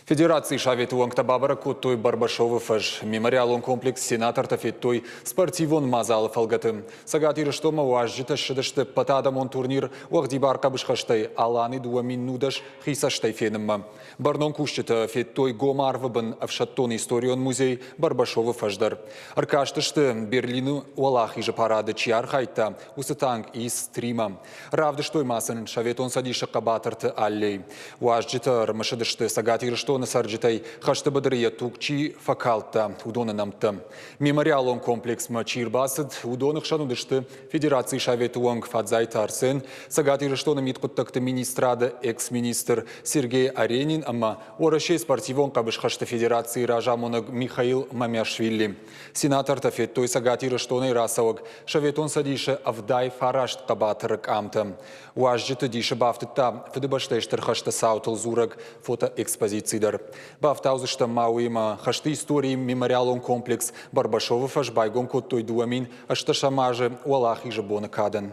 Федерации шавет уангтабабара куттой Барбашовы фаж. Мемориалон комплекс сенатор тафеттой спортивон мазалов алгаты. Сагатиры что мауажжита шыдышты патадамон турнир уахдибар кабышхаштай аланы дуамин нудаш хисаштай фенымма. Барнон кушчита феттой гомарвыбын авшаттон историон музей Барбашовы фаждар. Аркаштышты Берлину уалах иже парады чьяр хайта усытанг из стрима. Равдыштой масын шаветон садиша кабатырты аллей. Уажжита рмышыдышты сагатиры что на сарджитай хашта бадрия тукчи факалта удона намта. Мемориалон комплекс мачирбасад удонах шанудышты Федерации шаветуанг фадзайта арсен сагатиры что на миткуттакты министрада экс-министр Сергей Аренин ама орашей спортивон кабыш хашта Федерации ражамонаг Михаил Мамяшвили. Сенатор тафеттой сагатиры что на расоваг шаветон садиша авдай фарашт кабатырык амта. Уажжита диша бафтыта федебаштештер хашта саутал зураг фотоэкспозиции. Бафтаузышта мауима хашты истории мемориалон комплекс Барбашовы фаш байгон коттой дуамин ашта шамаже уалах и жабона кадан.